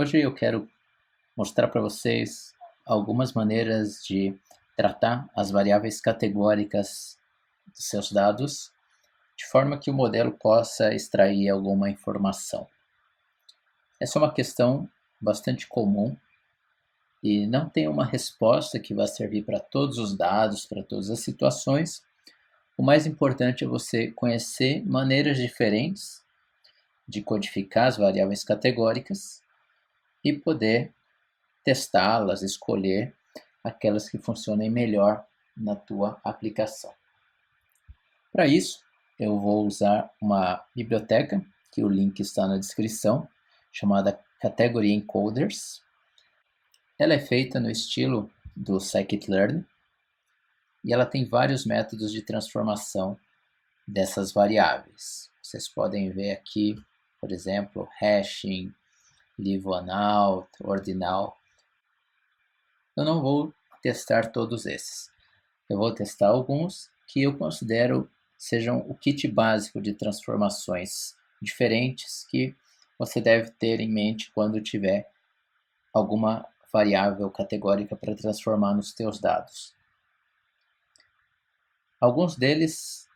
Hoje eu quero mostrar para vocês algumas maneiras de tratar as variáveis categóricas dos seus dados, de forma que o modelo possa extrair alguma informação. Essa é uma questão bastante comum e não tem uma resposta que vá servir para todos os dados, para todas as situações. O mais importante é você conhecer maneiras diferentes de codificar as variáveis categóricas e poder testá-las, escolher aquelas que funcionem melhor na tua aplicação. Para isso, eu vou usar uma biblioteca, que o link está na descrição, chamada Category Encoders. Ela é feita no estilo do Scikit-learn e ela tem vários métodos de transformação dessas variáveis. Vocês podem ver aqui, por exemplo, hashing, leave one out, ordinal. Eu não vou testar todos esses. Eu vou testar alguns que eu considero sejam o kit básico de transformações diferentes que você deve ter em mente quando tiver alguma variável categórica para transformar nos teus dados. Alguns deles,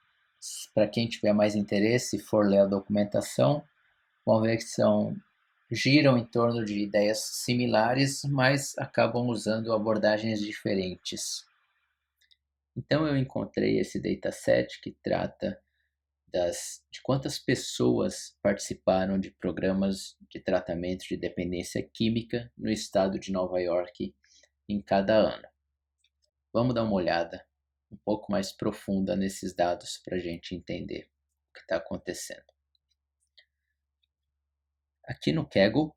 para quem tiver mais interesse e for ler a documentação, vão ver que giram em torno de ideias similares, mas acabam usando abordagens diferentes. Então eu encontrei esse dataset que trata de quantas pessoas participaram de programas de tratamento de dependência química no estado de Nova York em cada ano. Vamos dar uma olhada um pouco mais profunda nesses dados para a gente entender o que está acontecendo. Aqui no Kaggle,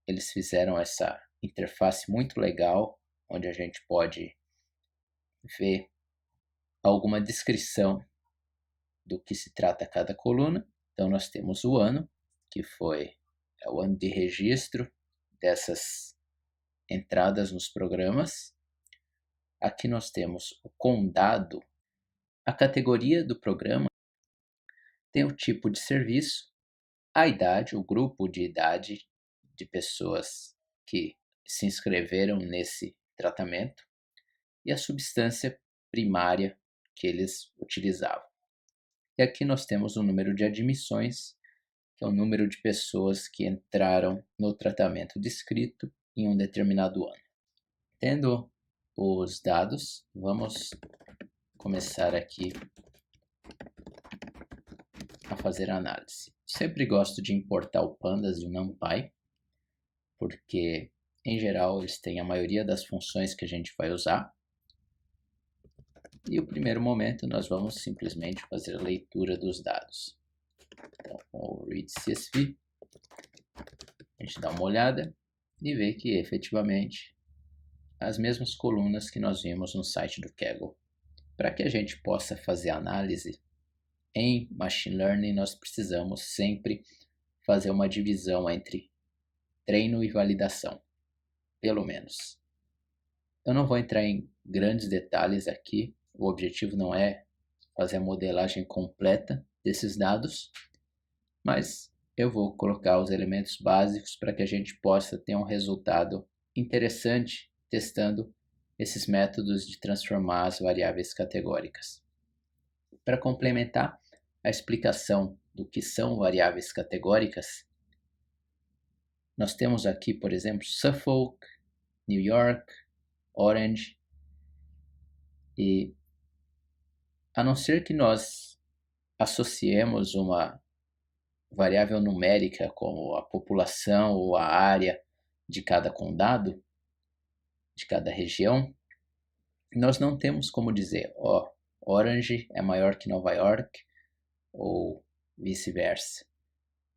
eles fizeram essa interface muito legal, onde a gente pode ver alguma descrição do que se trata cada coluna. Então nós temos o ano, que é o ano de registro dessas entradas nos programas. Aqui nós temos o condado, a categoria do programa, tem o tipo de serviço, a idade, o grupo de idade de pessoas que se inscreveram nesse tratamento e a substância primária que eles utilizavam. E aqui nós temos o número de admissões, que é o número de pessoas que entraram no tratamento descrito em um determinado ano. Tendo os dados, vamos começar aqui a fazer a análise. Sempre gosto de importar o Pandas e o NumPy, porque em geral eles têm a maioria das funções que a gente vai usar. E o primeiro momento nós vamos simplesmente fazer a leitura dos dados. Então, com o read CSV, a gente dá uma olhada e vê que efetivamente as mesmas colunas que nós vimos no site do Kaggle. Para que a gente possa fazer análise em Machine Learning, nós precisamos sempre fazer uma divisão entre treino e validação, pelo menos. Eu não vou entrar em grandes detalhes aqui, o objetivo não é fazer a modelagem completa desses dados, mas eu vou colocar os elementos básicos para que a gente possa ter um resultado interessante testando esses métodos de transformar as variáveis categóricas. Para complementar a explicação do que são variáveis categóricas, nós temos aqui, por exemplo, Suffolk, New York, Orange, e a não ser que nós associemos uma variável numérica como a população ou a área de cada condado, de cada região, nós não temos como dizer, Orange é maior que Nova York ou vice-versa.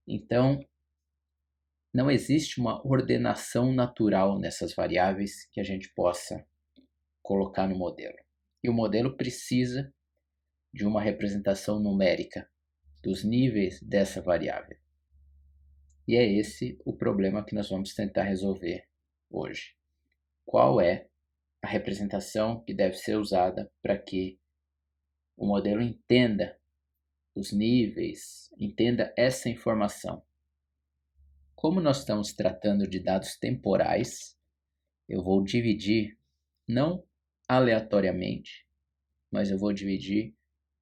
Então, não existe uma ordenação natural nessas variáveis que a gente possa colocar no modelo. E o modelo precisa de uma representação numérica dos níveis dessa variável. E é esse o problema que nós vamos tentar resolver hoje. Qual é a representação que deve ser usada para que o modelo entenda os níveis, entenda essa informação? como nós estamos tratando de dados temporais, eu vou dividir não aleatoriamente, mas eu vou dividir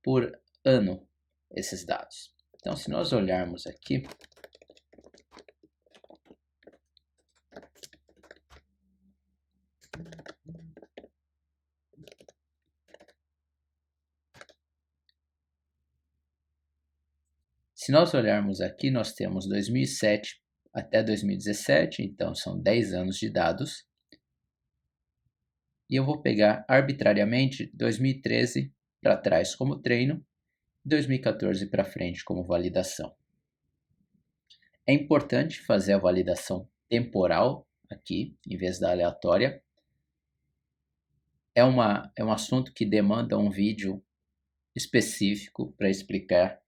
por ano esses dados. Então, se nós olharmos aqui, nós temos 2007 até 2017, então são 10 anos de dados. E eu vou pegar arbitrariamente 2013 para trás como treino, 2014 para frente como validação. É importante fazer a validação temporal aqui, em vez da aleatória. É um assunto que demanda um vídeo específico para explicar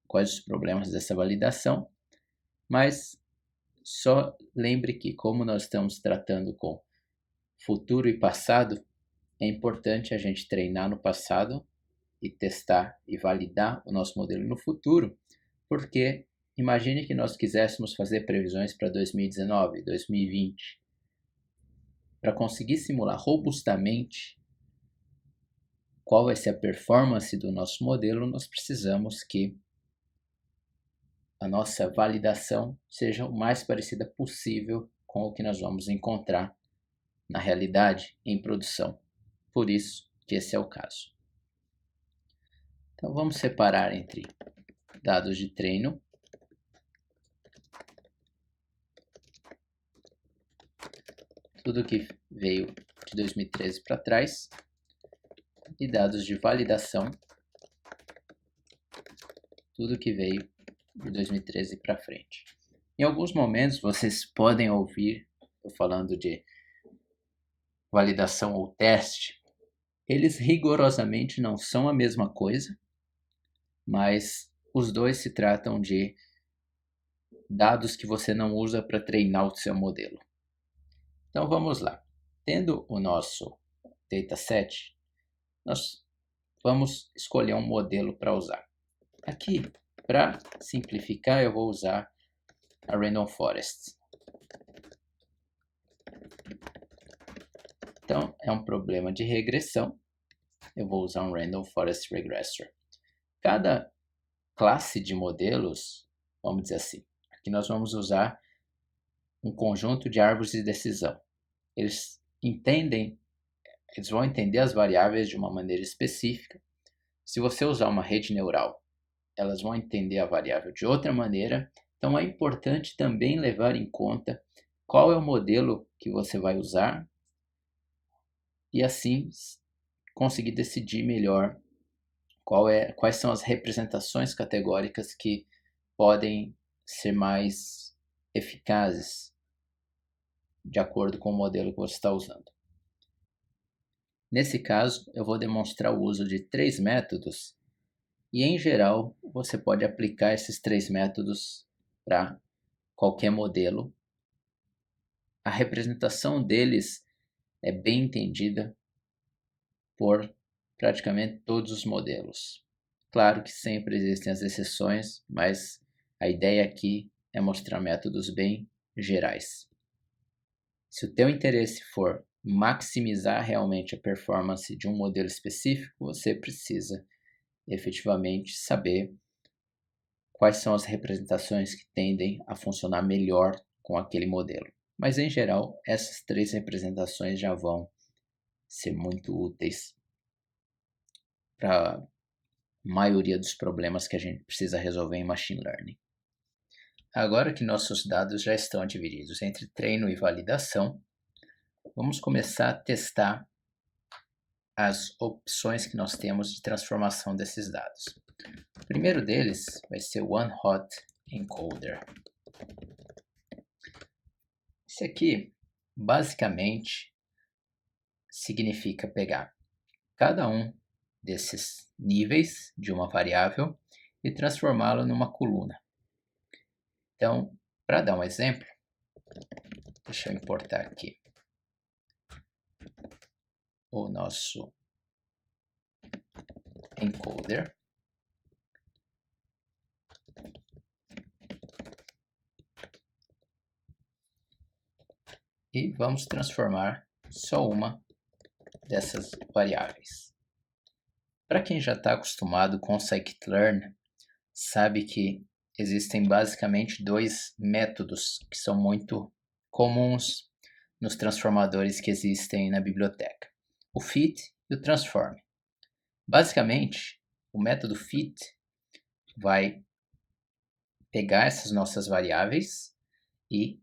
quais os problemas dessa validação, mas só lembre que, como nós estamos tratando com futuro e passado, é importante a gente treinar no passado e testar e validar o nosso modelo no futuro, porque imagine que nós quiséssemos fazer previsões para 2019, 2020. Para conseguir simular robustamente qual vai ser a performance do nosso modelo, nós precisamos que a nossa validação seja o mais parecida possível com o que nós vamos encontrar na realidade em produção. Por isso que esse é o caso. Então vamos separar entre dados de treino tudo que veio de 2013 para trás e dados de validação tudo que veio de 2013 para frente. Em alguns momentos vocês podem ouvir eu falando de validação ou teste. Eles rigorosamente não são a mesma coisa, mas os dois se tratam de dados que você não usa para treinar o seu modelo. Então vamos lá. Tendo o nosso dataset, nós vamos escolher um modelo para usar. Aqui, para simplificar, eu vou usar a Random Forest. Então, é um problema de regressão. Eu vou usar um Random Forest Regressor. Cada classe de modelos, vamos dizer assim, aqui nós vamos usar um conjunto de árvores de decisão. Eles vão entender as variáveis de uma maneira específica. Se você usar uma rede neural, elas vão entender a variável de outra maneira. Então é importante também levar em conta qual é o modelo que você vai usar e assim conseguir decidir melhor quais são as representações categóricas que podem ser mais eficazes de acordo com o modelo que você está usando. Nesse caso, eu vou demonstrar o uso de 3 métodos e, em geral, você pode aplicar esses 3 métodos para qualquer modelo. A representação deles é bem entendida por praticamente todos os modelos. Claro que sempre existem as exceções, mas a ideia aqui é mostrar métodos bem gerais. Se o teu interesse for maximizar realmente a performance de um modelo específico, você precisa efetivamente saber quais são as representações que tendem a funcionar melhor com aquele modelo. Mas, em geral, essas 3 representações já vão ser muito úteis para a maioria dos problemas que a gente precisa resolver em Machine Learning. Agora que nossos dados já estão divididos entre treino e validação, vamos começar a testar as opções que nós temos de transformação desses dados. O primeiro deles vai ser o One Hot Encoder. Esse aqui, basicamente, significa pegar cada um desses níveis de uma variável e transformá-lo numa coluna. Então, para dar um exemplo, deixa eu importar aqui o nosso encoder. e vamos transformar só uma dessas variáveis. Para quem já está acostumado com o scikit-learn, sabe que existem basicamente dois métodos que são muito comuns nos transformadores que existem na biblioteca: o fit e o transform. Basicamente, o método fit vai pegar essas nossas variáveis e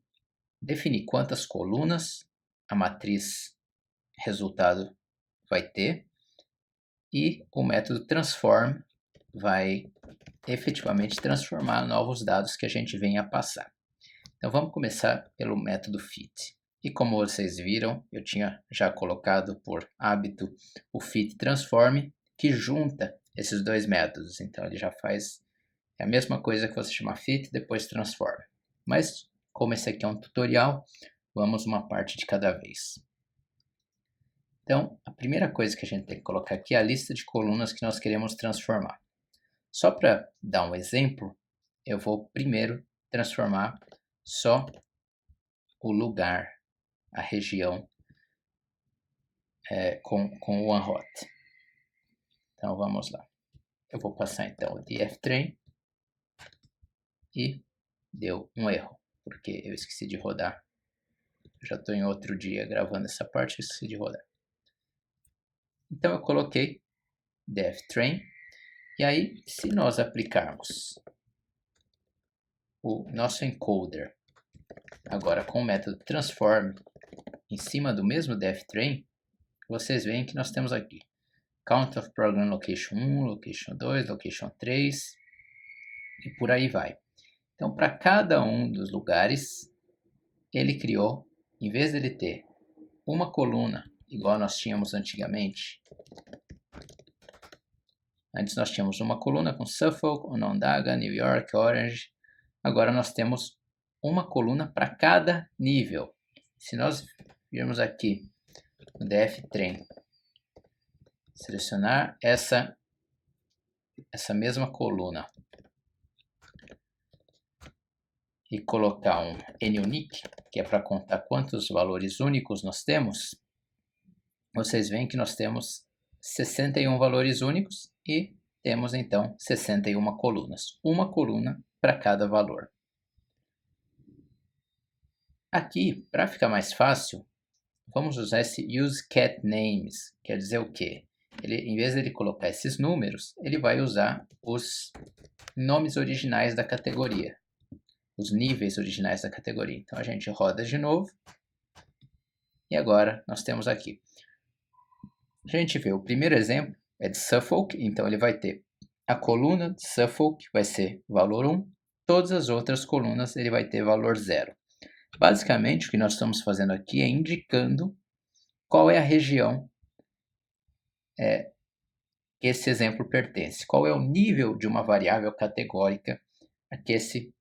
definir quantas colunas a matriz resultado vai ter, e o método transform vai efetivamente transformar novos dados que a gente venha a passar. Então vamos começar pelo método fit. E como vocês viram, eu tinha já colocado por hábito o fit transform, que junta esses dois métodos. Então ele já faz a mesma coisa que você chama fit e depois transform. Mas como esse aqui é um tutorial, vamos uma parte de cada vez. Então, a primeira coisa que a gente tem que colocar aqui é a lista de colunas que nós queremos transformar. Só para dar um exemplo, eu vou primeiro transformar só o lugar, a região com o OneHot. Então vamos lá. Eu vou passar então o dftrain e deu um erro, porque eu esqueci de rodar. Eu já estou em outro dia gravando essa parte e esqueci de rodar. Então eu coloquei dftrain, e aí se nós aplicarmos o nosso encoder agora com o método transform em cima do mesmo dftrain, vocês veem que nós temos aqui count of program location 1, location 2, location 3 e por aí vai. Então, para cada um dos lugares, ele criou, em vez de ele ter uma coluna igual nós tínhamos antigamente, antes nós tínhamos uma coluna com Suffolk, Onondaga, New York, Orange. Agora nós temos uma coluna para cada nível. Se nós virmos aqui no dftrain, selecionar essa mesma coluna e colocar um nUnique, que é para contar quantos valores únicos nós temos, vocês veem que nós temos 61 valores únicos e temos então 61 colunas. Uma coluna para cada valor. Aqui, para ficar mais fácil, vamos usar esse useCatNames. Quer dizer o quê? Em vez de ele colocar esses números, ele vai usar os nomes originais da categoria, os níveis originais da categoria. Então a gente roda de novo e agora nós temos aqui. A gente vê o primeiro exemplo é de Suffolk, então ele vai ter a coluna de Suffolk vai ser valor 1, todas as outras colunas ele vai ter valor 0. Basicamente o que nós estamos fazendo aqui é indicando qual é a região que esse exemplo pertence, qual é o nível de uma variável categórica a que esse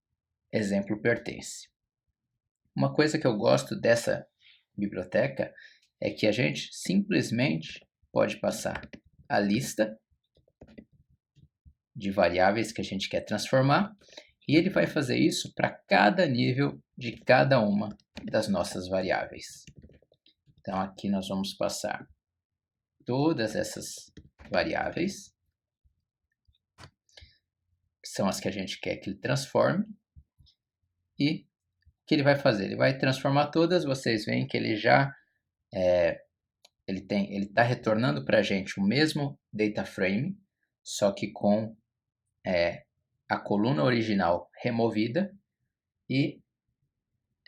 exemplo pertence. Uma coisa que eu gosto dessa biblioteca é que a gente simplesmente pode passar a lista de variáveis que a gente quer transformar e ele vai fazer isso para cada nível de cada uma das nossas variáveis. Então aqui nós vamos passar todas essas variáveis, que são as que a gente quer que ele transforme, e o que ele vai fazer? Ele vai transformar todas. Vocês veem que ele já ele está retornando para a gente o mesmo data frame, só que com a coluna original removida e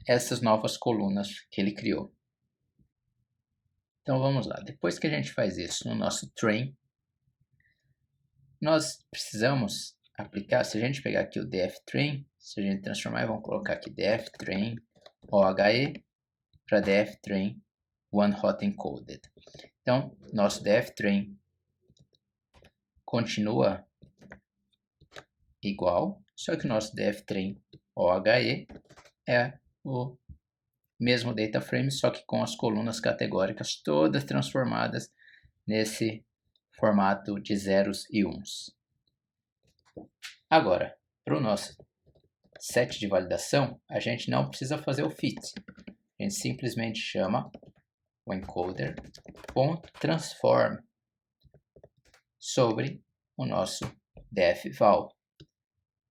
essas novas colunas que ele criou. Então vamos lá. Depois que a gente faz isso no nosso train, nós precisamos aplicar, se a gente pegar aqui o dftrain, se a gente transformar, vamos colocar aqui dftrain OHE para dftrain OneHot Encoded. Então, nosso dftrain continua igual, só que o nosso dftrain OHE é o mesmo data frame, só que com as colunas categóricas todas transformadas nesse formato de zeros e uns. Agora, para o nosso set de validação, a gente não precisa fazer o fit. a gente simplesmente chama o encoder.transform sobre o nosso def_val.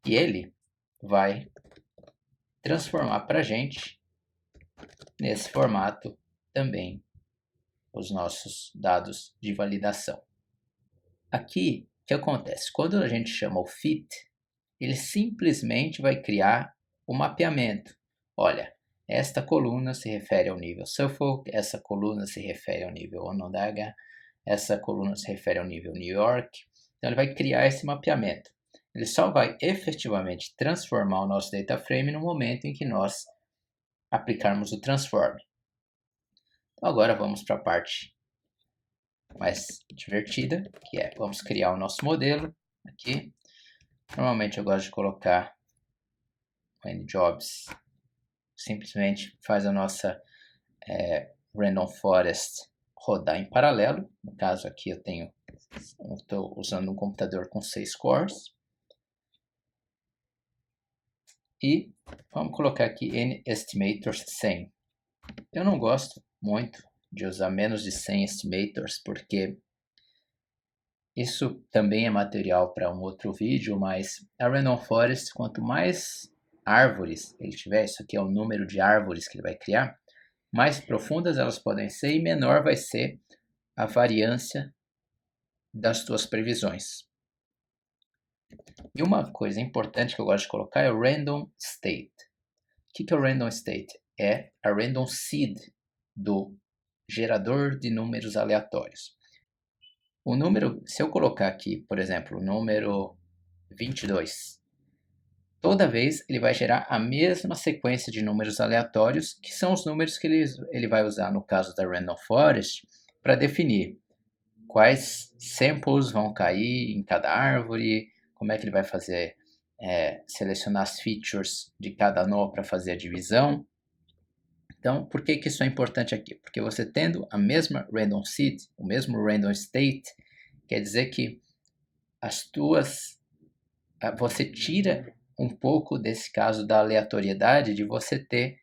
E ele vai transformar para a gente, nesse formato também, os nossos dados de validação. Aqui, o que acontece? Quando a gente chama o fit, ele simplesmente vai criar o mapeamento. Olha, esta coluna se refere ao nível Suffolk, essa coluna se refere ao nível Onondaga, essa coluna se refere ao nível New York. Então, ele vai criar esse mapeamento. Ele só vai efetivamente transformar o nosso data frame no momento em que nós aplicarmos o transform. Então, agora vamos para a parte mais divertida, que é, vamos criar o nosso modelo aqui. Normalmente eu gosto de colocar o nJobs, simplesmente faz a nossa Random Forest rodar em paralelo. No caso aqui eu estou usando um computador com 6 cores. E vamos colocar aqui nEstimators 100. Eu não gosto muito de usar menos de 100 estimators, porque isso também é material para um outro vídeo, mas a Random Forest, quanto mais árvores ele tiver, isso aqui é o número de árvores que ele vai criar, mais profundas elas podem ser e menor vai ser a variância das suas previsões. E uma coisa importante que eu gosto de colocar é o Random State. O que é o Random State? É a Random Seed do gerador de números aleatórios. O número, se eu colocar aqui, por exemplo, o número 22, toda vez ele vai gerar a mesma sequência de números aleatórios, que são os números que ele vai usar no caso da Random Forest para definir quais samples vão cair em cada árvore, como é que ele vai fazer, selecionar as features de cada nó para fazer a divisão. Então, por que isso é importante aqui? Porque você tendo a mesma random seed, o mesmo random state, quer dizer que você tira um pouco desse caso da aleatoriedade de você ter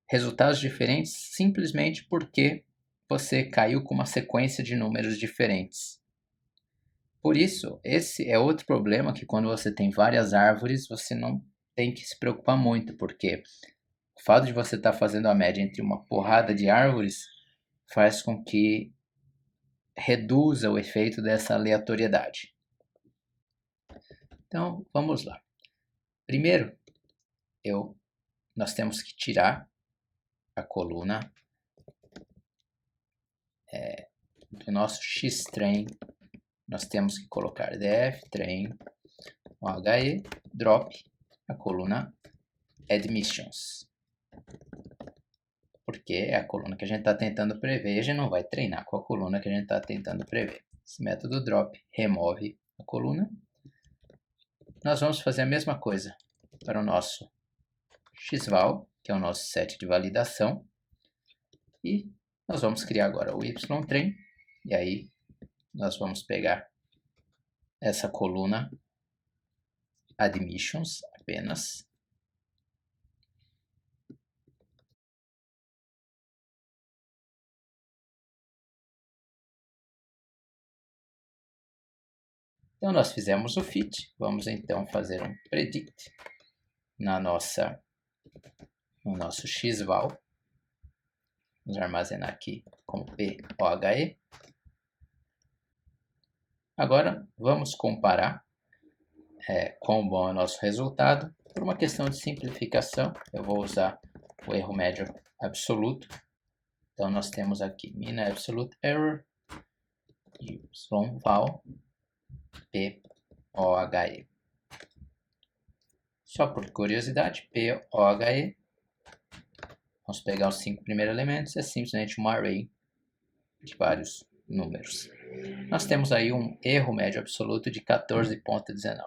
resultados diferentes simplesmente porque você caiu com uma sequência de números diferentes. Por isso, esse é outro problema que quando você tem várias árvores, você não tem que se preocupar muito, porque o fato de você estar fazendo a média entre uma porrada de árvores faz com que reduza o efeito dessa aleatoriedade. Então, vamos lá. Primeiro, nós temos que tirar a coluna do nosso xtrain. Nós temos que colocar df_train OHE drop a coluna admissions. Porque é a coluna que a gente está tentando prever, a gente não vai treinar com a coluna que a gente está tentando prever. Esse método drop remove a coluna. Nós vamos fazer a mesma coisa para o nosso xval, que é o nosso set de validação. E nós vamos criar agora o ytrain. E aí nós vamos pegar essa coluna admissions apenas. Então, nós fizemos o fit. Vamos, então, fazer um predict no nosso xval. Vamos armazenar aqui como POHE. Agora, vamos comparar quão bom é o nosso resultado. Por uma questão de simplificação, eu vou usar o erro médio absoluto. Então, nós temos aqui mean absolute error, yval, POHE. Só por curiosidade, POHE, vamos pegar os 5 primeiros elementos, é simplesmente um array de vários números. Nós temos aí um erro médio absoluto de 14,19.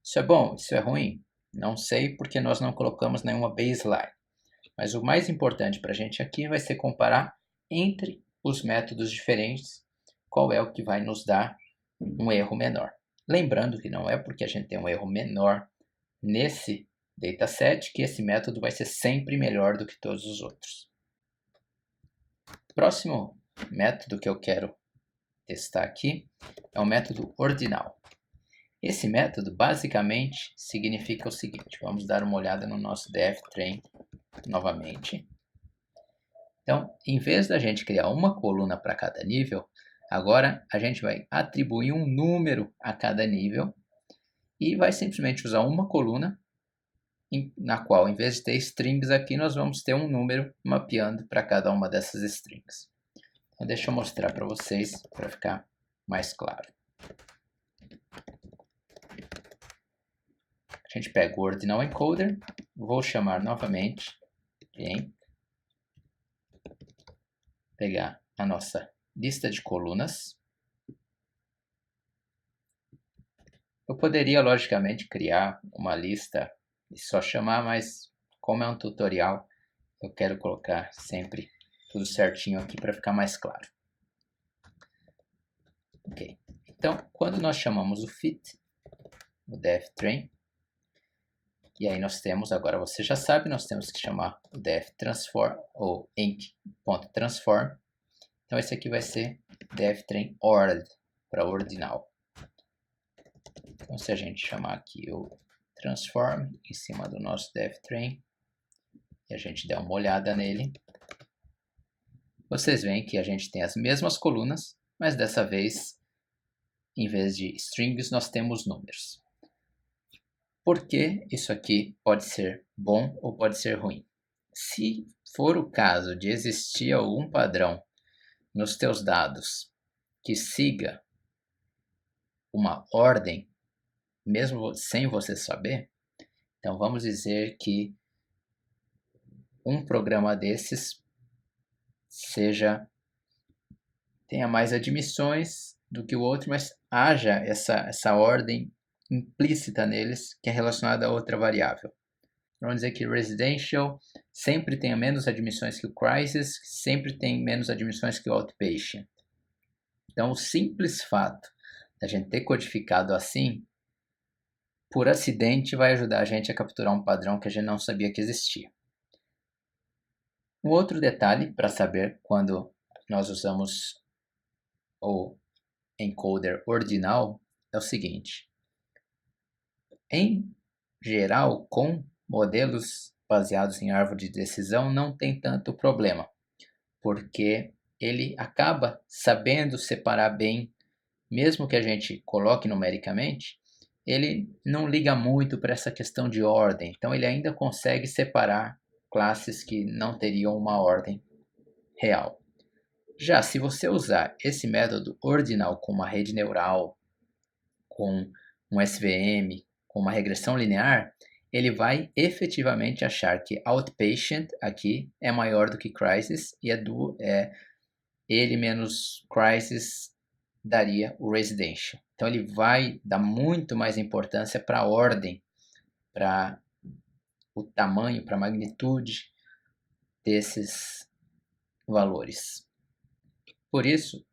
Isso é bom? Isso é ruim? Não sei, porque nós não colocamos nenhuma baseline. Mas o mais importante para a gente aqui vai ser comparar entre os métodos diferentes qual é o que vai nos dar um erro menor. Lembrando que não é porque a gente tem um erro menor nesse dataset que esse método vai ser sempre melhor do que todos os outros. próximo método que eu quero testar aqui é o método ordinal. Esse método basicamente significa o seguinte, vamos dar uma olhada no nosso dftrain novamente. Então, em vez da gente criar uma coluna para cada nível, agora a gente vai atribuir um número a cada nível e vai simplesmente usar uma coluna na qual, em vez de ter strings aqui, nós vamos ter um número mapeando para cada uma dessas strings. Então, deixa eu mostrar para vocês para ficar mais claro. A gente pega o ordinal encoder, vou chamar novamente em pegar a nossa lista de colunas. Eu poderia, logicamente, criar uma lista e só chamar, mas como é um tutorial, eu quero colocar sempre tudo certinho aqui para ficar mais claro. Ok, então quando nós chamamos o fit, o dftrain, e aí nós temos, agora você já sabe, nós temos que chamar o dftransform ou inc.transform. Então esse aqui vai ser dftrain ord para ordinal. Então se a gente chamar aqui o transform em cima do nosso dftrain e a gente der uma olhada nele, vocês veem que a gente tem as mesmas colunas, mas dessa vez, em vez de strings, nós temos números. Por que isso aqui pode ser bom ou pode ser ruim? Se for o caso de existir algum padrão nos teus dados que siga uma ordem, mesmo sem você saber, então vamos dizer que um programa desses tenha mais admissões do que o outro, mas haja essa ordem implícita neles que é relacionada a outra variável. Vamos dizer que residential sempre tenha menos admissões que o crisis, sempre tem menos admissões que o outpatient. Então, o simples fato da gente ter codificado assim, por acidente, vai ajudar a gente a capturar um padrão que a gente não sabia que existia. Um outro detalhe para saber quando nós usamos o encoder ordinal é o seguinte. Em geral, com modelos baseados em árvore de decisão, não tem tanto problema, porque ele acaba sabendo separar bem, mesmo que a gente coloque numericamente, ele não liga muito para essa questão de ordem, então ele ainda consegue separar classes que não teriam uma ordem real. Já se você usar esse método ordinal com uma rede neural, com um SVM, com uma regressão linear, ele vai efetivamente achar que outpatient aqui é maior do que crisis e ele menos crisis daria o residential. Então ele vai dar muito mais importância para a ordem, para o tamanho, para a magnitude desses valores. Por isso,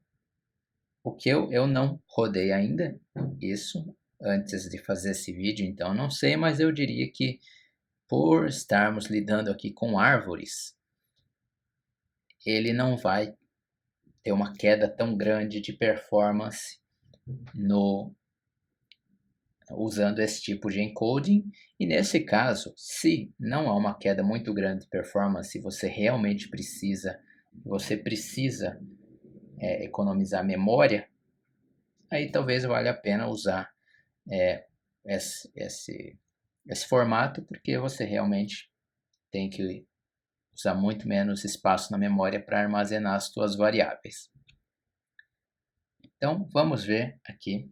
o que eu não rodei ainda, isso antes de fazer esse vídeo, então não sei, mas eu diria que por estarmos lidando aqui com árvores, ele não vai ter uma queda tão grande de performance usando esse tipo de encoding. E nesse caso, se não há uma queda muito grande de performance, você realmente precisa economizar memória, aí talvez valha a pena usar esse formato, porque você realmente tem que usar muito menos espaço na memória para armazenar as suas variáveis. Então, vamos ver aqui.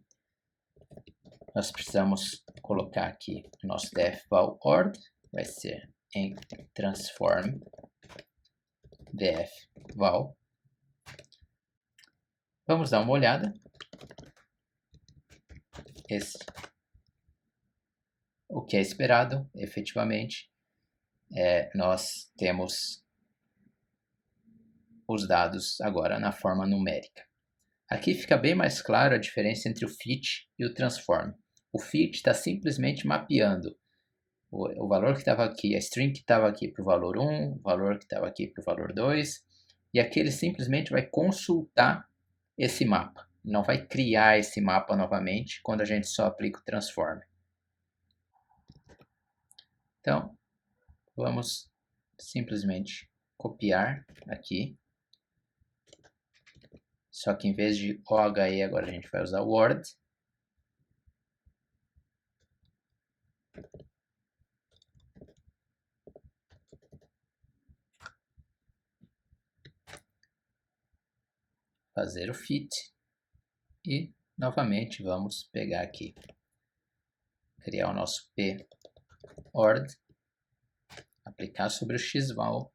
Nós precisamos colocar aqui o nosso dfval ord, vai ser em transform dfval. Vamos dar uma olhada. O que é esperado, efetivamente, nós temos os dados agora na forma numérica. Aqui fica bem mais claro a diferença entre o fit e o transform. O fit está simplesmente mapeando o valor que estava aqui, a string que estava aqui para o valor 1, o valor que estava aqui para o valor 2, E aqui ele simplesmente vai consultar esse mapa. Não vai criar esse mapa novamente quando a gente só aplica o transform. Então, vamos simplesmente copiar aqui. Só que em vez de OHE, agora a gente vai usar Word. Fazer o fit. E, novamente, vamos pegar aqui. Criar o nosso p-ord. Aplicar sobre o xval.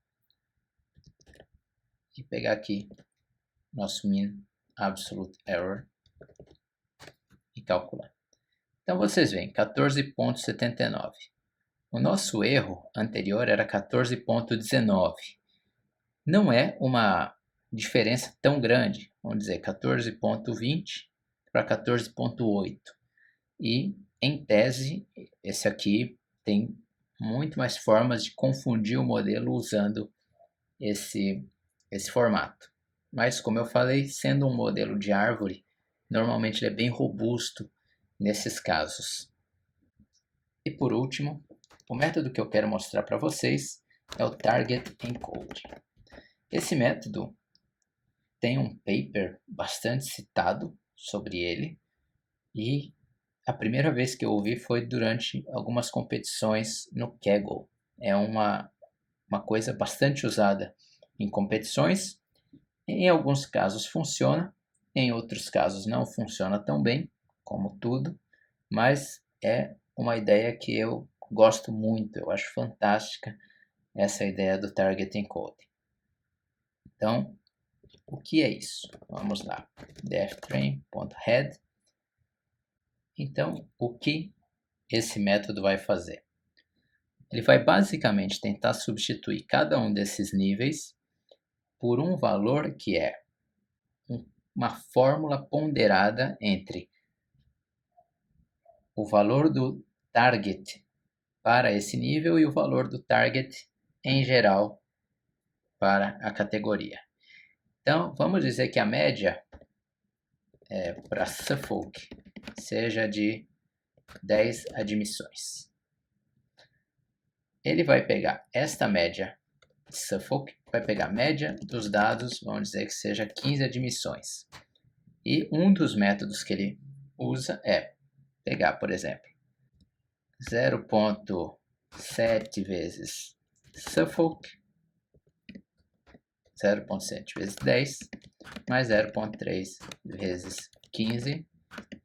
E pegar aqui nosso mean absolute error e calcular. Então vocês veem, 14,79. O nosso erro anterior era 14,19. Não é uma diferença tão grande, vamos dizer 14,20 para 14,8. E em tese, esse aqui tem muito mais formas de confundir o modelo usando esse formato. Mas, como eu falei, sendo um modelo de árvore, normalmente ele é bem robusto nesses casos. E por último, o método que eu quero mostrar para vocês é o Target Encode. Esse método tem um paper bastante citado sobre ele e a primeira vez que eu ouvi foi durante algumas competições no Kaggle. É uma coisa bastante usada em competições. Em alguns casos funciona, em outros casos não funciona tão bem, como tudo, mas é uma ideia que eu gosto muito, eu acho fantástica essa ideia do Target Encode. Então, o que é isso? Vamos lá, deftrain.head. Então, o que esse método vai fazer? Ele vai basicamente tentar substituir cada um desses níveis por um valor que é uma fórmula ponderada entre o valor do target para esse nível e o valor do target em geral para a categoria. Então, vamos dizer que a média para Suffolk seja de 10 admissões. Ele vai pegar esta média de Suffolk, vai pegar a média dos dados, vamos dizer que seja 15 admissões. E um dos métodos que ele usa é pegar, por exemplo, 0,7 vezes Suffolk, 0,7 vezes 10, mais 0,3 vezes 15,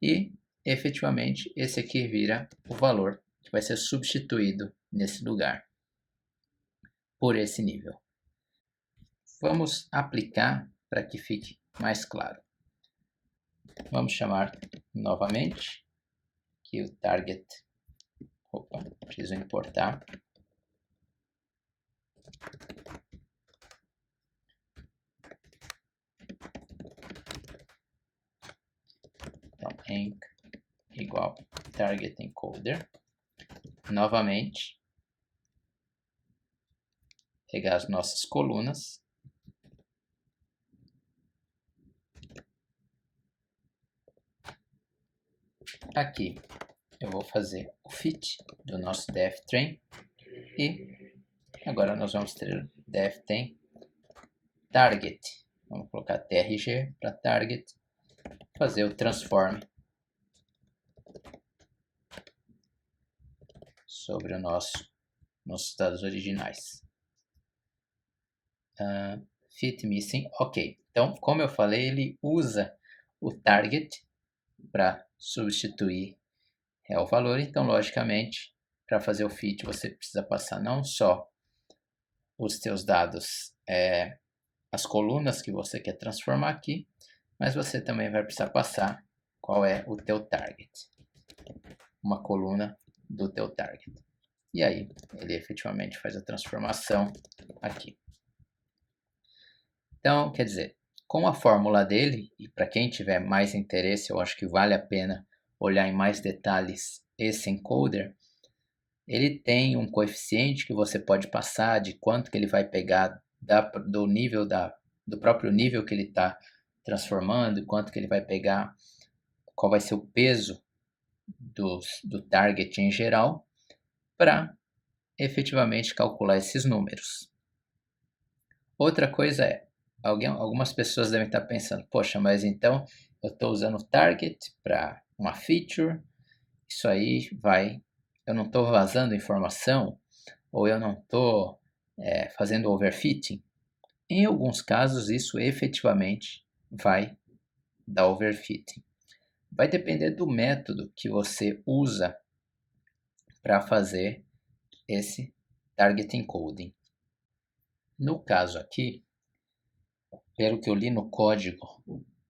e efetivamente esse aqui vira o valor que vai ser substituído nesse lugar por esse nível. Vamos aplicar para que fique mais claro. Vamos chamar novamente que o target. Opa, preciso importar. Então, enc igual target encoder. Novamente, pegar as nossas colunas. Aqui eu vou fazer o fit do nosso deftrain e agora nós vamos ter deftrain target. Vamos colocar trg para target, fazer o transform sobre nossos dados originais. Fit missing, ok. Então, como eu falei, ele usa o target para substituir o valor. Então, logicamente, para fazer o fit, você precisa passar não só os teus dados, as colunas que você quer transformar aqui, mas você também vai precisar passar qual é o teu target. Uma coluna do teu target. E aí, ele efetivamente faz a transformação aqui. Então, quer dizer, com a fórmula dele, e para quem tiver mais interesse, eu acho que vale a pena olhar em mais detalhes esse encoder, ele tem um coeficiente que você pode passar de quanto que ele vai pegar do nível da do próprio nível que ele está transformando, quanto que ele vai pegar, qual vai ser o peso do target em geral, para efetivamente calcular esses números. Outra coisa é, algumas pessoas devem estar pensando, poxa, mas então eu estou usando o target para uma feature, isso aí eu não estou vazando informação, ou eu não estou fazendo overfitting. Em alguns casos, isso efetivamente vai dar overfitting. Vai depender do método que você usa para fazer esse target encoding. No caso aqui, pelo que eu li no código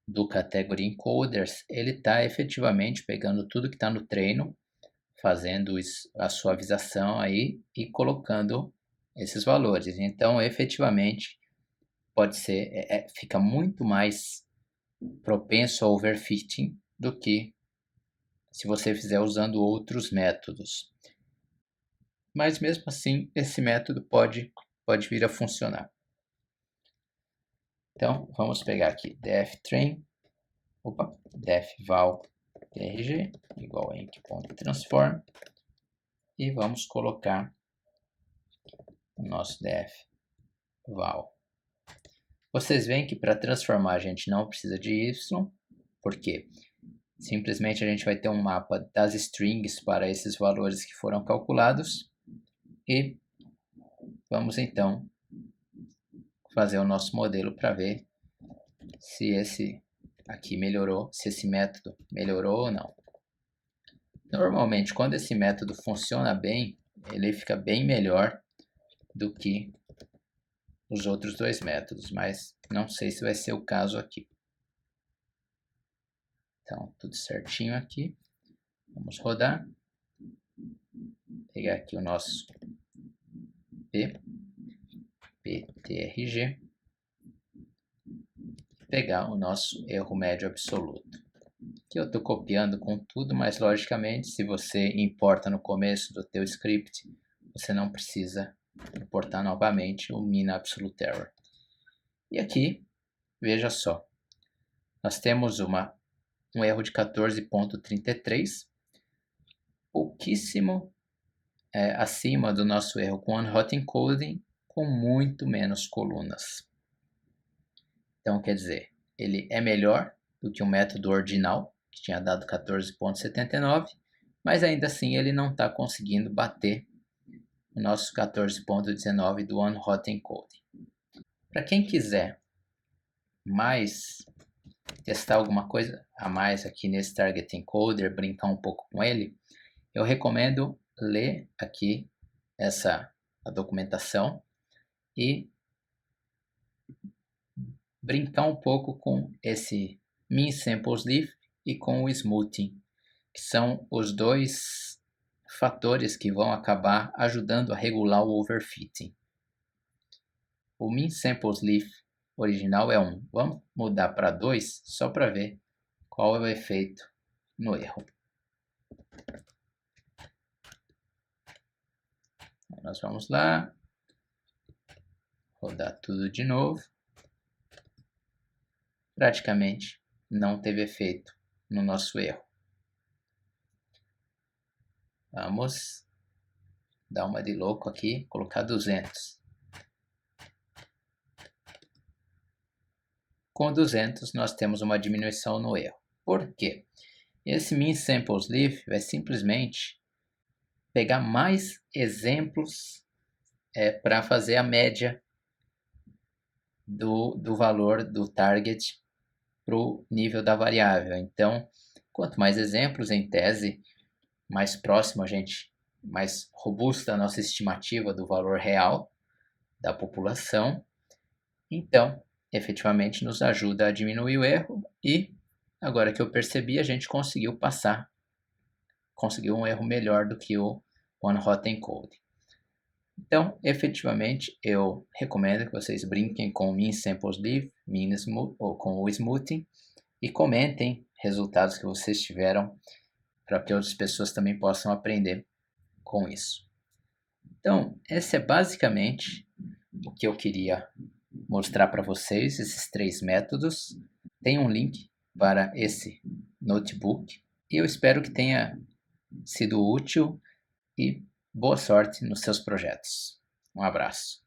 do Category Encoders, ele está efetivamente pegando tudo que está no treino, fazendo a suavização aí e colocando esses valores. Então, efetivamente, pode ser, fica muito mais propenso a overfitting do que se você fizer usando outros métodos. Mas mesmo assim, esse método pode vir a funcionar. Então, vamos pegar aqui deftrain, defval trg igual a enc.transform e vamos colocar o nosso defval. Vocês veem que para transformar a gente não precisa de y, porque simplesmente a gente vai ter um mapa das strings para esses valores que foram calculados e vamos então fazer o nosso modelo para ver se esse aqui melhorou, se esse método melhorou ou não. Normalmente, quando esse método funciona bem, ele fica bem melhor do que os outros dois métodos, mas não sei se vai ser o caso aqui. Então, tudo certinho aqui. Vamos rodar. Pegar aqui o nosso ptrg. Pegar o nosso erro médio absoluto. Aqui eu estou copiando com tudo, mas logicamente, se você importa no começo do teu script, você não precisa importar novamente o mean absolute error. E aqui, veja só, nós temos um erro de 14.33, pouquíssimo acima do nosso erro com one-hot encoding, com muito menos colunas. Então, quer dizer, ele é melhor do que o método ordinal, que tinha dado 14.79, mas ainda assim ele não está conseguindo bater o nosso 14.19 do one-hot encoding. Para quem quiser testar alguma coisa a mais aqui nesse Target Encoder, brincar um pouco com ele, eu recomendo ler aqui a documentação e brincar um pouco com esse Mean Samples Leaf e com o Smoothing, que são os dois fatores que vão acabar ajudando a regular o overfitting. O Mean Samples Leaf original é 1. Vamos mudar para 2 só para ver qual é o efeito no erro. Nós vamos lá, rodar tudo de novo. Praticamente não teve efeito no nosso erro. Vamos dar uma de louco aqui, colocar 200. Com 200 nós temos uma diminuição no erro. Por quê? Esse Mean Samples Leaf vai simplesmente pegar mais exemplos para fazer a média do valor do target para o nível da variável. Então, quanto mais exemplos, em tese, mais próximo mais robusta a nossa estimativa do valor real da população. Então, efetivamente nos ajuda a diminuir o erro e, agora que eu percebi, a gente conseguiu um erro melhor do que o one-hot encoding. Então, efetivamente, eu recomendo que vocês brinquem com o Mean Samples Leaf, ou com o Smoothing, e comentem resultados que vocês tiveram para que outras pessoas também possam aprender com isso. Então, esse é basicamente o que eu queria mostrar para vocês esses 3 métodos. Tem um link para esse notebook e eu espero que tenha sido útil e boa sorte nos seus projetos. Um abraço.